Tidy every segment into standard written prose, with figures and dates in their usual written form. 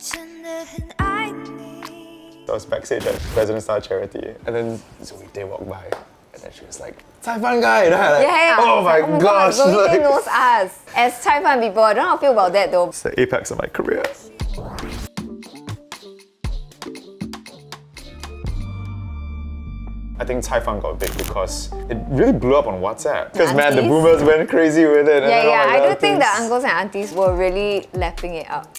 I was backstage at President Star Charity, and then Zoe Day walked by, and then she was like, caifan guy! And I like, Yeah. oh my gosh! Zoe Day like, knows us. As caifan people, I don't know how I feel about that though. it's the apex of my career. I think caifan got big because it really blew up on WhatsApp. Because man, the boomers went crazy with it. Yeah, I do think the uncles and aunties were really lapping it up.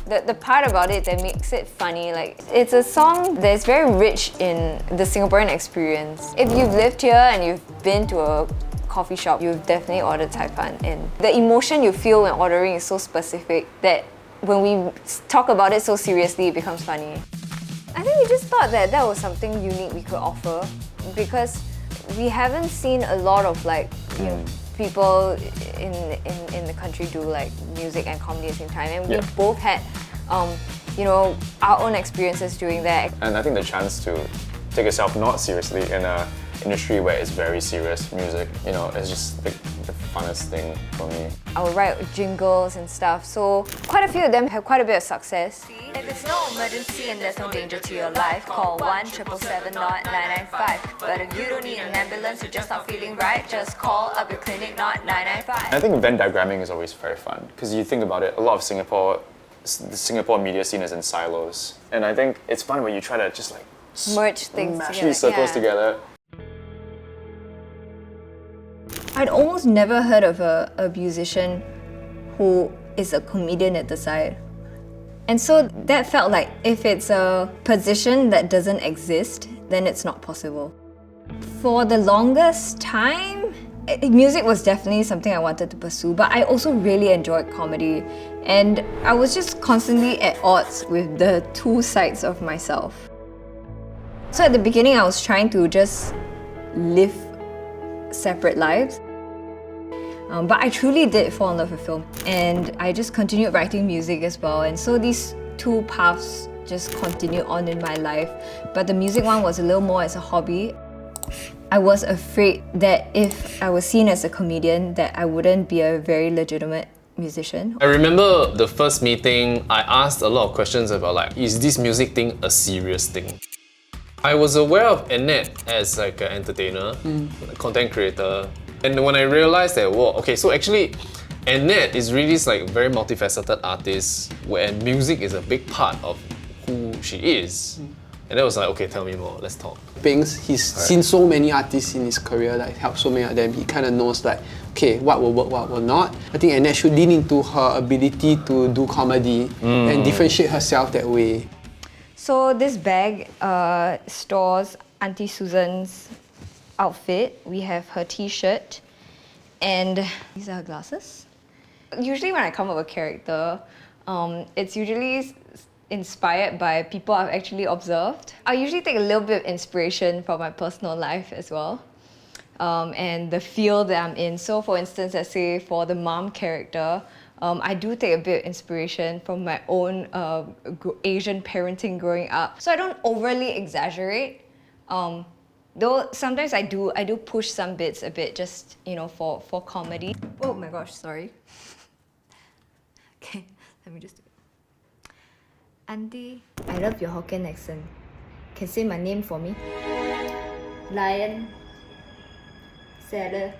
The part about it that makes it funny, like, it's a song that's very rich in the Singaporean experience. If you've lived here and you've been to a coffee shop, you've definitely ordered caifan, and the emotion you feel when ordering is so specific that when we talk about it so seriously, it becomes funny. I think we just thought that that was something unique we could offer because we haven't seen a lot of like people in the country do like music and comedy at the same time, and we both had our own experiences doing that. And I think the chance to take yourself not seriously in an industry where it's very serious music, it's just the funnest thing for me. I would write jingles and stuff, so quite a few of them have quite a bit of success. If it's no emergency and there's no danger to your life, call 1-777-995. But if you don't need an ambulance, you're just not feeling right, just call up your clinic, not 995. I think Venn diagramming is always very fun because you think about it, a lot of the Singapore media scene is in silos, and I think it's fun when you try to just like merge things mash together. these circles together. I'd almost never heard of a musician who is a comedian at the side. And so that felt like if it's a position that doesn't exist, then it's not possible. For the longest time, music was definitely something I wanted to pursue, but I also really enjoyed comedy. And I was just constantly at odds with the two sides of myself. So at the beginning, I was trying to just live separate lives. But I truly did fall in love with film, and I just continued writing music as well, and so these two paths just continued on in my life. But the music one was a little more as a hobby. I was afraid that if I was seen as a comedian, that I wouldn't be a very legitimate musician. I remember the first meeting, I asked a lot of questions about like, is this music thing a serious thing? I was aware of Annette as like an entertainer, a content creator. And when I realized that, whoa, okay, so actually Annette is really this like very multifaceted artist where music is a big part of who she is. And that was like, okay, tell me more, let's talk. He's seen so many artists in his career, like helped so many of them. He kind of knows like, okay, what will work, what will not. I think Annette should lean into her ability to do comedy and differentiate herself that way. So this bag stores Auntie Susan's outfit. We have her t-shirt, and these are her glasses. Usually when I come up with a character, it's usually inspired by people I've actually observed. I usually take a little bit of inspiration from my personal life as well, and the field that I'm in. So for instance, let's say for the mom character, I do take a bit of inspiration from my own Asian parenting growing up. So I don't overly exaggerate. Though sometimes I do push some bits a bit, just for comedy. Oh my gosh, sorry. Okay, let me just do it. Auntie, I love your Hokkien accent. Can say my name for me? Lion, Sarah,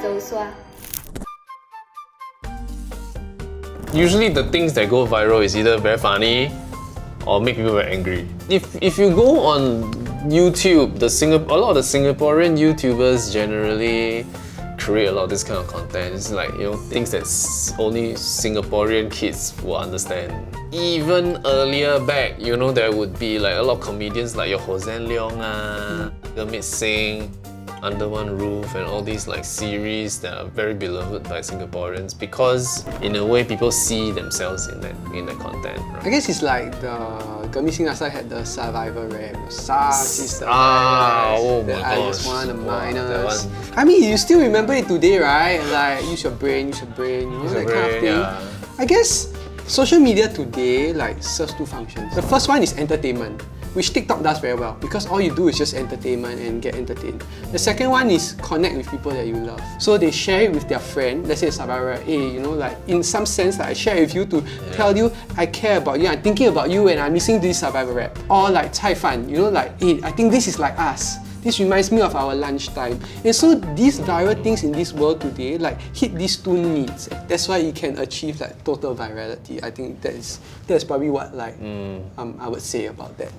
Joshua. Usually the things that go viral is either very funny or make people very angry. If you go on YouTube, a lot of the Singaporean YouTubers generally create a lot of this kind of content. It's like, things that only Singaporean kids will understand. Even earlier back, there would be like a lot of comedians like your Hossan Leong, Gurmit Singh, Under One Roof, and all these like series that are very beloved by Singaporeans because in a way people see themselves in that content. Right? I guess it's like the Gurmit Singh last time had the Survivor rap. SARS is the oh my I gosh. just want the Wow, minus. I mean, you still remember it today, right? Like, use your brain, that kind of thing. Yeah. I guess social media today like serves two functions. The first one is entertainment. which TikTok does very well because all you do is just entertainment and get entertained. The second one is connect with people that you love. So they share it with their friend, let's say survivor, hey, you know, like in some sense, like I share with you to tell you I care about you, I'm thinking about you and I'm listening to this survivor rap. Or like caifan, you know, like, hey, I think this is like us. This reminds me of our lunchtime. And so these viral things in this world today like hit these two needs. That's why you can achieve like total virality. I think that's probably what like I would say about that.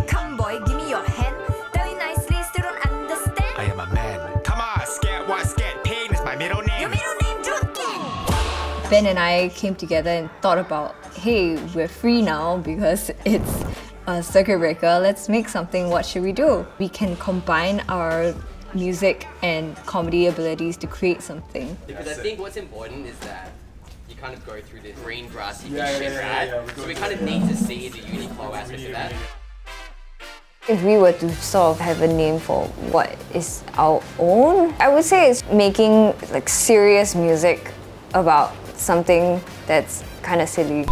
Come boy, give me your hand. Very nicely, still don't understand. I am a man. Come on, scat what scat pain is my middle name. Your middle name, Jordan. Ben and I came together and thought about, hey, we're free now because it's a circuit breaker. Let's make something. What should we do? We can combine our music and comedy abilities to create something. Because I think what's important is that you kind of go through this green grassy shit, right? So we kind of need to see the Uniqlo aspect of that. If we were to sort of have a name for what is our own, I would say it's making like serious music about something that's kind of silly.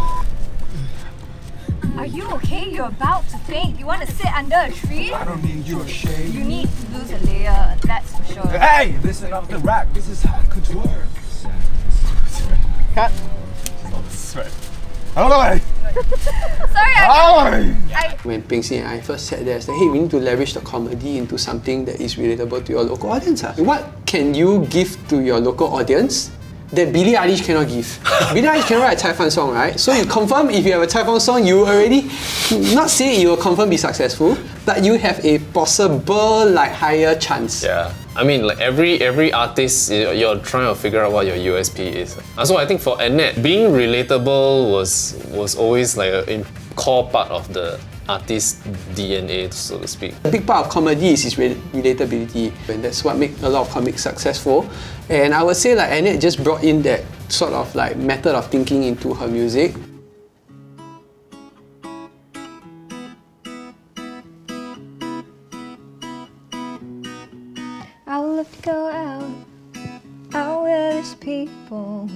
Are you okay? You're about to faint. You want to sit under a tree? I don't need your shade. You need to lose a layer, that's for sure. Hey, listen up the rap. This is how couture. Cut. Sorry, When Peng Si and I first sat there, I said, hey, we need to leverage the comedy into something that is relatable to your local audience. What can you give to your local audience that Billie Eilish cannot give? Billie Eilish cannot write a caifan song, right? So you confirm if you have a caifan song, you already, not say you will confirm be successful, but you have a possible like higher chance. Yeah, I mean, like every artist, you're trying to figure out what your USP is. So I think for Annette, being relatable was always like a core part of the artist's DNA, so to speak. A big part of comedy is relatability, and that's what makes a lot of comics successful. And I would say like Annette just brought in that sort of like method of thinking into her music. I would love to go out where there's people,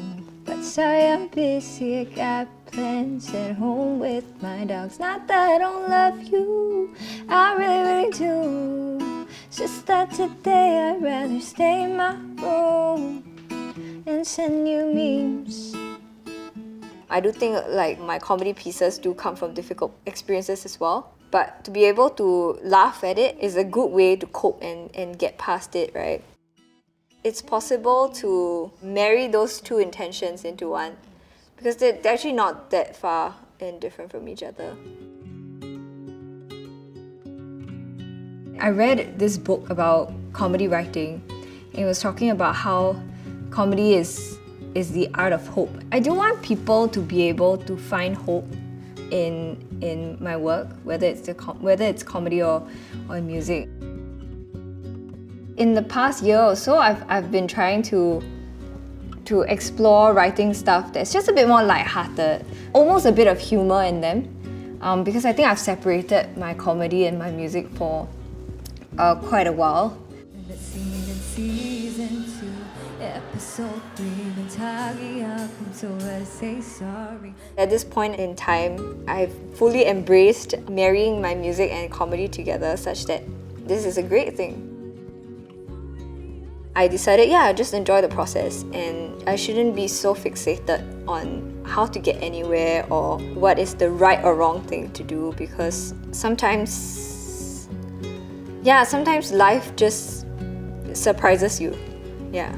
but sorry I'm busy, I got plans at home with my dogs. Not that I don't love you, I really do. It's just that today I'd rather stay in my room and send you memes. I do think like my comedy pieces do come from difficult experiences as well. But to be able to laugh at it is a good way to cope and get past it, right? It's possible to marry those two intentions into one because they're actually not that far and different from each other. I read this book about comedy writing. It was talking about how comedy is the art of hope. I do want people to be able to find hope in my work, whether it's comedy or music. In the past year or so, I've been trying to explore writing stuff that's just a bit more lighthearted, almost a bit of humor in them, because I think I've separated my comedy and my music for quite a while. Episode 3, been talking up until I say sorry. At this point in time, I've fully embraced marrying my music and comedy together such that this is a great thing. I decided, just enjoy the process and I shouldn't be so fixated on how to get anywhere or what is the right or wrong thing to do, because sometimes life just surprises you. Yeah.